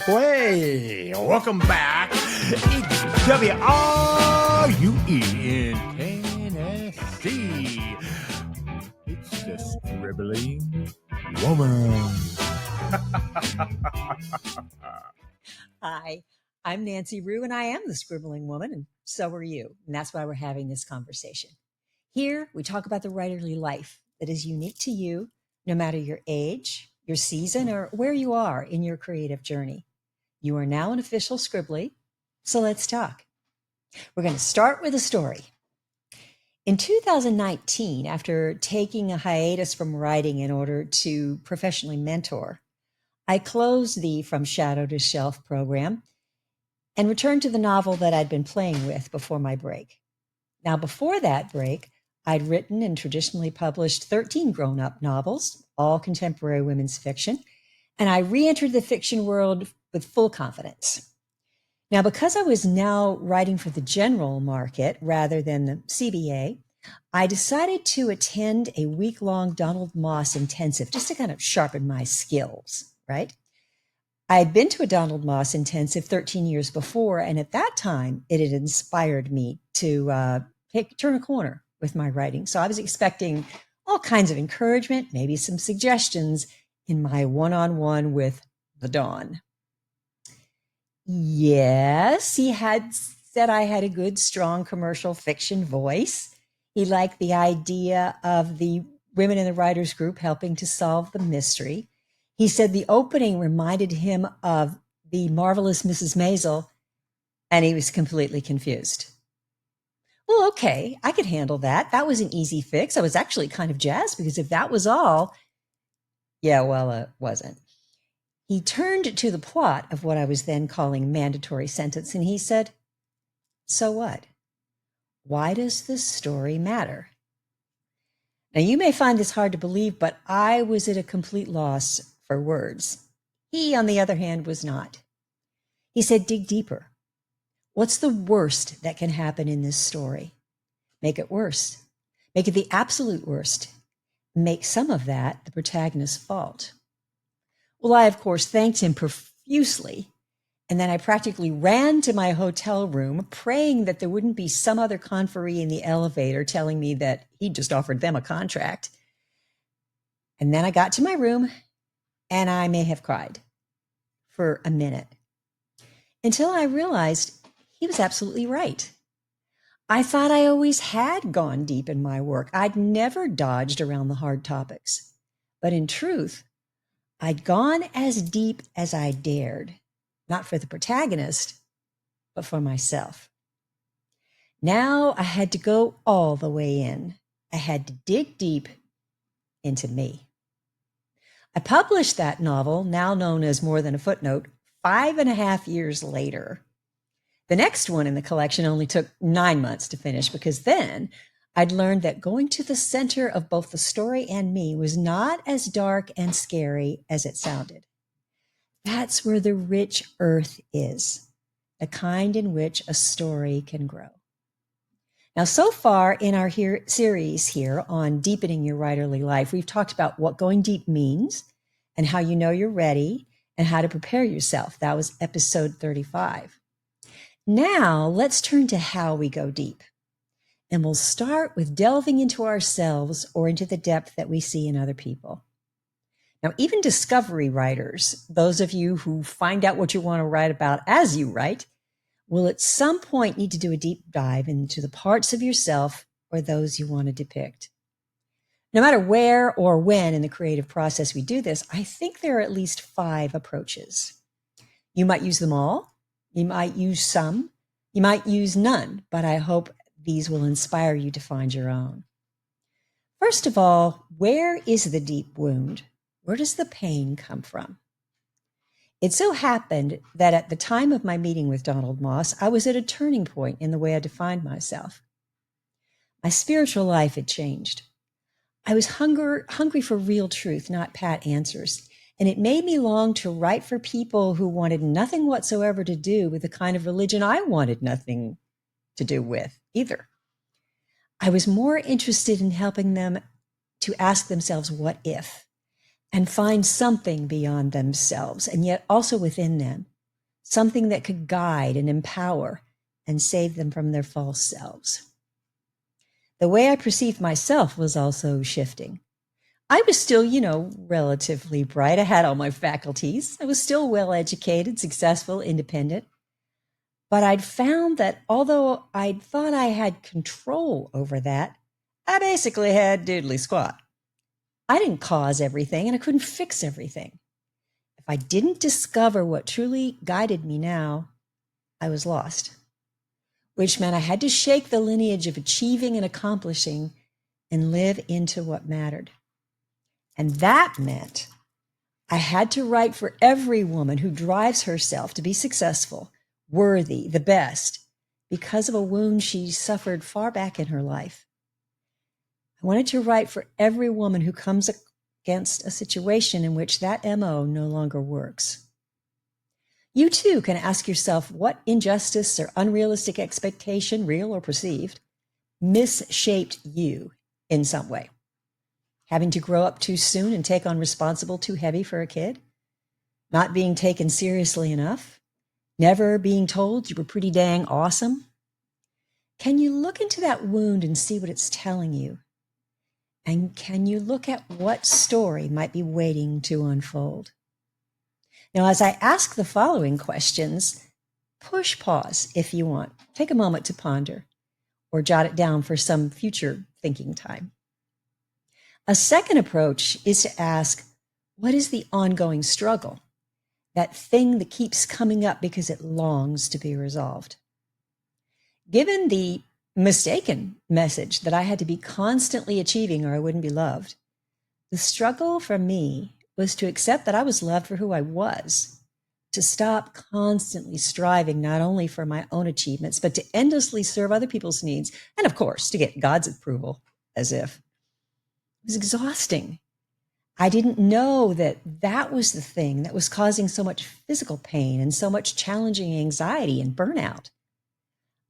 Hey, welcome back. It's WRUE in Tennessee. It's the Scribbling Woman. Hi, I'm Nancy Rue, and I am the Scribbling Woman, and so are you. And that's why we're having this conversation. Here, we talk about the writerly life that is unique to you, no matter your age, your season, or where you are in your creative journey. You are now an official Scribbly, so let's talk. We're going to start with a story. In 2019, after taking a hiatus from writing in order to professionally mentor, I closed the From Shadow to Shelf program and returned to the novel that I'd been playing with before my break. Now, before that break, I'd written and traditionally published 13 grown-up novels, all contemporary women's fiction, and I re-entered the fiction world with full confidence. Now, because I was now writing for the general market rather than the CBA, I decided to attend a week-long Donald Moss intensive just to kind of sharpen my skills, right? I had been to a Donald Moss intensive 13 years before, and at that time, it had inspired me to turn a corner with my writing. So I was expecting all kinds of encouragement, maybe some suggestions in my one-on-one with the Don. Yes, he had said I had a good, strong commercial fiction voice. He liked the idea of the women in the writers group helping to solve the mystery. He said the opening reminded him of The Marvelous Mrs. Maisel, and he was completely confused. Well, okay, I could handle that. That was an easy fix. I was actually kind of jazzed because if that was all, it wasn't. He turned to the plot of what I was then calling mandatory sentence, and he said, "So what? Why does this story matter?" Now, you may find this hard to believe, but I was at a complete loss for words. He, on the other hand, was not. He said, "Dig deeper. What's the worst that can happen in this story? Make it worse. Make it the absolute worst. Make some of that the protagonist's fault." Well, I, of course, thanked him profusely, and then I practically ran to my hotel room, praying that there wouldn't be some other conferee in the elevator telling me that he'd just offered them a contract. And then I got to my room, and I may have cried for a minute until I realized he was absolutely right. I thought I always had gone deep in my work. I'd never dodged around the hard topics. But in truth, I'd gone as deep as I dared, not for the protagonist, but for myself. Now I had to go all the way in. I had to dig deep into me. I published that novel, now known as More Than a Footnote, 5.5 years later. The next one in the collection only took 9 months to finish because then I'd learned that going to the center of both the story and me was not as dark and scary as it sounded. That's where the rich earth is, the kind in which a story can grow. Now, so far in our series here on deepening your writerly life, we've talked about what going deep means and how you know you're ready and how to prepare yourself. That was episode 35. Now, let's turn to how we go deep. And we'll start with delving into ourselves or into the depth that we see in other people. Now, even discovery writers, those of you who find out what you want to write about as you write, will at some point need to do a deep dive into the parts of yourself or those you want to depict. No matter where or when in the creative process we do this, I think there are at least 5 approaches. You might use them all. You might use some. You might use none, but I hope these will inspire you to find your own. First of all, where is the deep wound? Where does the pain come from? It so happened that at the time of my meeting with Donald Moss, I was at a turning point in the way I defined myself. My spiritual life had changed. I was hungry for real truth, not pat answers. And it made me long to write for people who wanted nothing whatsoever to do with the kind of religion I wanted nothing to do with either. I was more interested in helping them to ask themselves, what if? and find something beyond themselves and yet also within them, something that could guide and empower and save them from their false selves. The way I perceived myself was also shifting. I was still, relatively bright. I had all my faculties. I was still well educated, successful, independent. But I'd found that although I'd thought I had control over that, I basically had doodly squat. I didn't cause everything and I couldn't fix everything. If I didn't discover what truly guided me now, I was lost, which meant I had to shake the lineage of achieving and accomplishing and live into what mattered. And that meant I had to write for every woman who drives herself to be successful, worthy, the best, because of a wound she suffered far back in her life. I wanted to write for every woman who comes against a situation in which that MO no longer works. You too can ask yourself what injustice or unrealistic expectation, real or perceived, misshaped you in some way. Having to grow up too soon and take on responsibility too heavy for a kid? Not being taken seriously enough? Never being told you were pretty dang awesome? Can you look into that wound and see what it's telling you? And can you look at what story might be waiting to unfold? Now, as I ask the following questions, push pause if you want. Take a moment to ponder or jot it down for some future thinking time. A second approach is to ask, what is the ongoing struggle? That thing that keeps coming up because it longs to be resolved. Given the mistaken message that I had to be constantly achieving or I wouldn't be loved, the struggle for me was to accept that I was loved for who I was, to stop constantly striving not only for my own achievements, but to endlessly serve other people's needs, and of course, to get God's approval, as if. It was exhausting. I didn't know that that was the thing that was causing so much physical pain and so much challenging anxiety and burnout.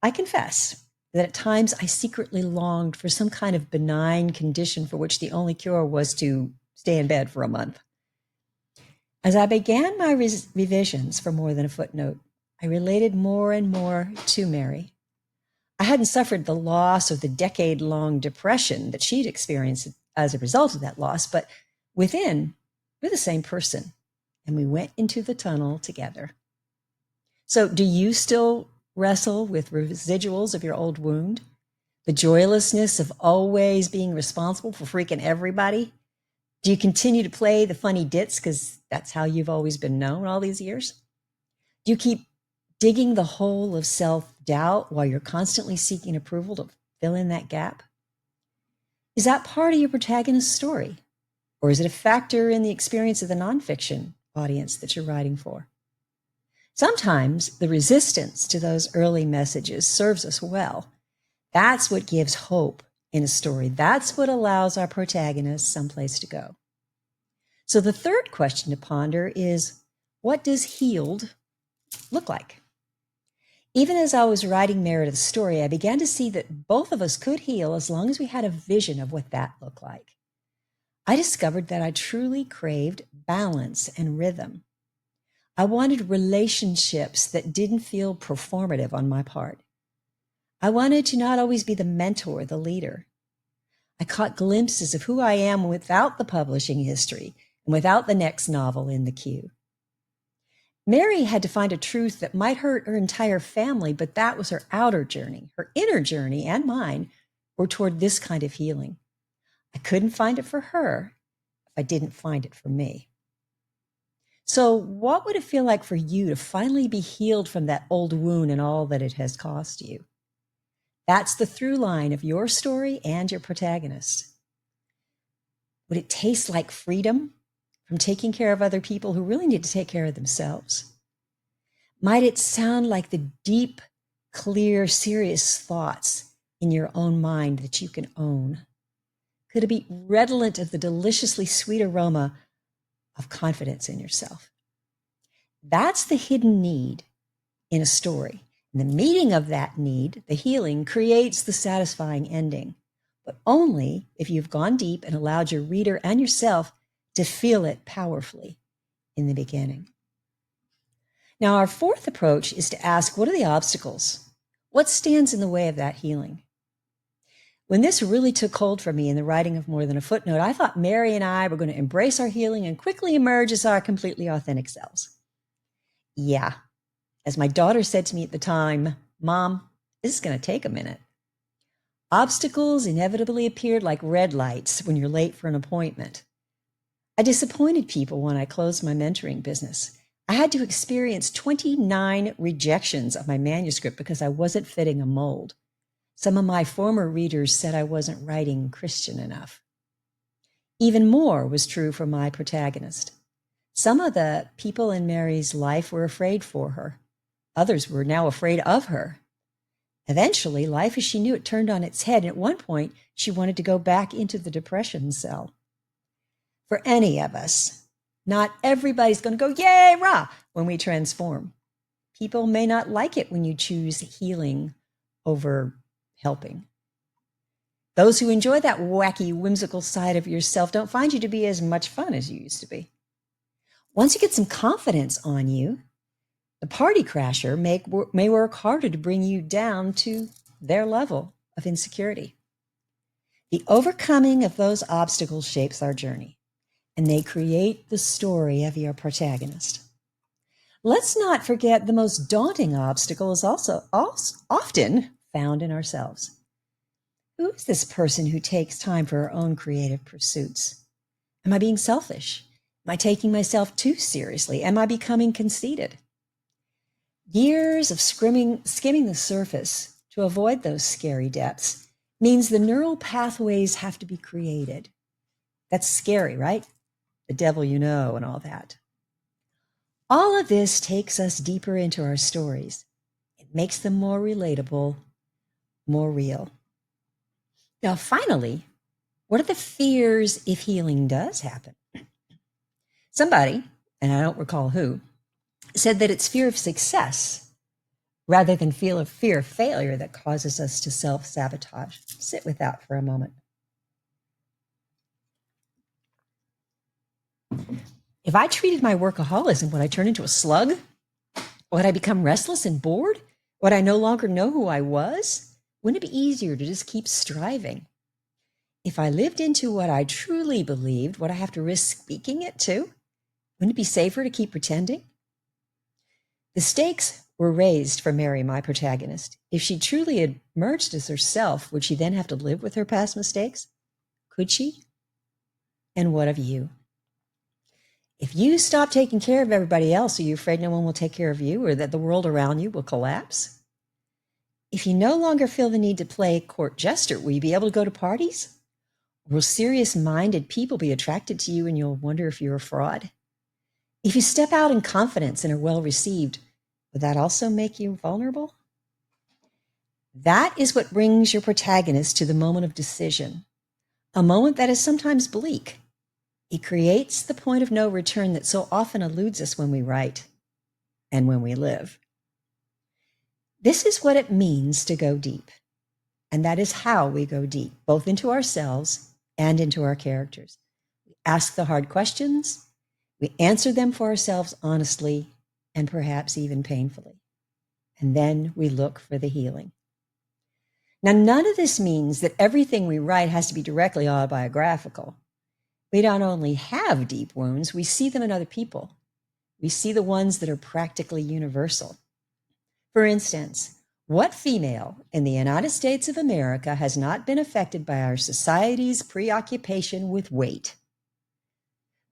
I confess that at times I secretly longed for some kind of benign condition for which the only cure was to stay in bed for a month. As I began my revisions for More Than a Footnote, I related more and more to Mary. I hadn't suffered the loss or the decade-long depression that she'd experienced as a result of that loss, but within, we're the same person, and we went into the tunnel together. So do you still wrestle with residuals of your old wound? The joylessness of always being responsible for freaking everybody? Do you continue to play the funny ditz because that's how you've always been known all these years? Do you keep digging the hole of self-doubt while you're constantly seeking approval to fill in that gap? Is that part of your protagonist's story? Or is it a factor in the experience of the nonfiction audience that you're writing for? Sometimes the resistance to those early messages serves us well. That's what gives hope in a story. That's what allows our protagonist someplace to go. So the third question to ponder is, what does healed look like? Even as I was writing Meredith's story, I began to see that both of us could heal as long as we had a vision of what that looked like. I discovered that I truly craved balance and rhythm. I wanted relationships that didn't feel performative on my part. I wanted to not always be the mentor, the leader. I caught glimpses of who I am without the publishing history and without the next novel in the queue. Mary had to find a truth that might hurt her entire family, but that was her outer journey. Her inner journey and mine were toward this kind of healing. I couldn't find it for her if I didn't find it for me. So what would it feel like for you to finally be healed from that old wound and all that it has cost you? That's the through line of your story and your protagonist. Would it taste like freedom from taking care of other people who really need to take care of themselves? Might it sound like the deep, clear, serious thoughts in your own mind that you can own? Could it be redolent of the deliciously sweet aroma of confidence in yourself? That's the hidden need in a story. And the meeting of that need, the healing, creates the satisfying ending, but only if you've gone deep and allowed your reader and yourself to feel it powerfully in the beginning. Now, our fourth approach is to ask, what are the obstacles? What stands in the way of that healing? When this really took hold for me in the writing of More Than a Footnote, I thought Mary and I were going to embrace our healing and quickly emerge as our completely authentic selves. Yeah, as my daughter said to me at the time, Mom, this is going to take a minute. Obstacles inevitably appeared like red lights when you're late for an appointment. I disappointed people when I closed my mentoring business. I had to experience 29 rejections of my manuscript because I wasn't fitting a mold. Some of my former readers said I wasn't writing Christian enough. Even more was true for my protagonist. Some of the people in Mary's life were afraid for her. Others were now afraid of her. Eventually, life as she knew it turned on its head, and at one point, she wanted to go back into the depression cell. For any of us, not everybody's going to go, yay, rah, when we transform. People may not like it when you choose healing over helping. Those who enjoy that wacky, whimsical side of yourself don't find you to be as much fun as you used to be. Once you get some confidence on you, the party crasher may work harder to bring you down to their level of insecurity. The overcoming of those obstacles shapes our journey, and they create the story of your protagonist. Let's not forget the most daunting obstacle is also often found in ourselves. Who is this person who takes time for her own creative pursuits? Am I being selfish? Am I taking myself too seriously? Am I becoming conceited? Years of skimming the surface to avoid those scary depths means the neural pathways have to be created. That's scary, right? The devil you know and all that. All of this takes us deeper into our stories. It makes them more relatable, more real. Now, finally, what are the fears if healing does happen? Somebody, and I don't recall who, said that it's fear of success rather than fear of failure that causes us to self-sabotage. Sit with that for a moment. If I treated my workaholism, would I turn into a slug? Would I become restless and bored? Would I no longer know who I was? Wouldn't it be easier to just keep striving? If I lived into what I truly believed, would I have to risk speaking it too? Wouldn't it be safer to keep pretending? The stakes were raised for Mary, my protagonist. If she truly had emerged as herself, would she then have to live with her past mistakes? Could she? And what of you? If you stop taking care of everybody else, are you afraid no one will take care of you or that the world around you will collapse? If you no longer feel the need to play court jester, will you be able to go to parties? Will serious-minded people be attracted to you and you'll wonder if you're a fraud? If you step out in confidence and are well received, would that also make you vulnerable? That is what brings your protagonist to the moment of decision, a moment that is sometimes bleak. It creates the point of no return that so often eludes us when we write and when we live. This is what it means to go deep. And that is how we go deep, both into ourselves and into our characters. We ask the hard questions, we answer them for ourselves honestly, and perhaps even painfully. And then we look for the healing. Now, none of this means that everything we write has to be directly autobiographical. We not only have deep wounds, we see them in other people. We see the ones that are practically universal. For instance, what female in the United States of America has not been affected by our society's preoccupation with weight?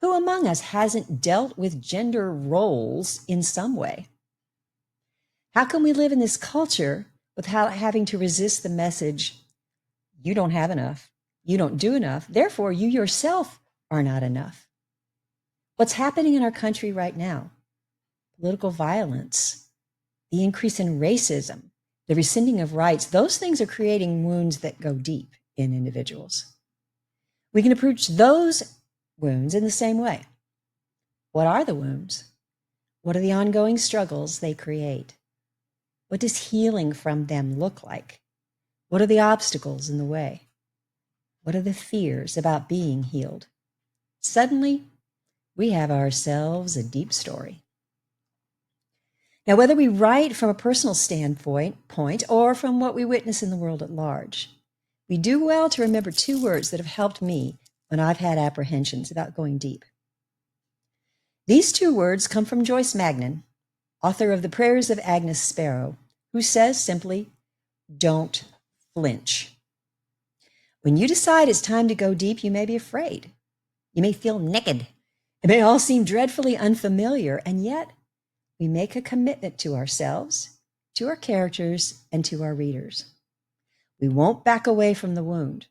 Who among us hasn't dealt with gender roles in some way? How can we live in this culture without having to resist the message, you don't have enough, you don't do enough, therefore you yourself are not enough? What's happening in our country right now? Political violence, the increase in racism, the rescinding of rights, those things are creating wounds that go deep in individuals. We can approach those wounds in the same way. What are the wounds? What are the ongoing struggles they create? What does healing from them look like? What are the obstacles in the way? What are the fears about being healed? Suddenly, we have ourselves a deep story. Now, whether we write from a personal standpoint or from what we witness in the world at large, we do well to remember two words that have helped me when I've had apprehensions about going deep. These two words come from Joyce Magnan, author of The Prayers of Agnes Sparrow, who says simply, don't flinch. When you decide it's time to go deep, you may be afraid. You may feel naked. It may all seem dreadfully unfamiliar, and yet we make a commitment to ourselves, to our characters, and to our readers. We won't back away from the wound.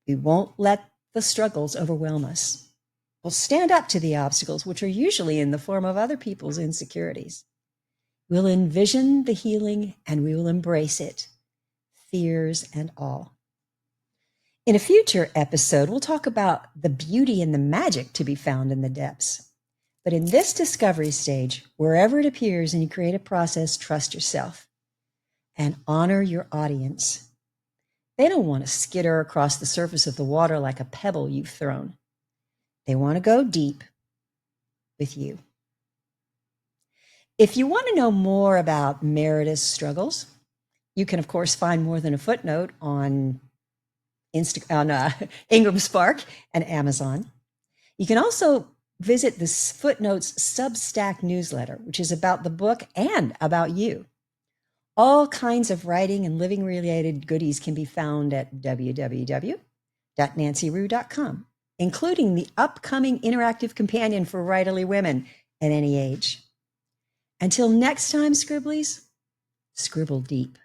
We won't let the struggles overwhelm us. We'll stand up to the obstacles, which are usually in the form of other people's insecurities. We'll envision the healing and we will embrace it, fears and all. In a future episode, we'll talk about the beauty and the magic to be found in the depths. But in this discovery stage, wherever it appears in your creative process, trust yourself and honor your audience. They don't want to skitter across the surface of the water like a pebble you've thrown. They want to go deep with you. If you want to know more about Meredith's struggles, you can, of course, find more than a footnote on Ingram Spark and Amazon. You can also visit the Footnotes Substack newsletter, which is about the book and about you. All kinds of writing and living related goodies can be found at www.nancyrue.com, including the upcoming interactive companion for writerly women at any age. Until next time, Scribblies, scribble deep.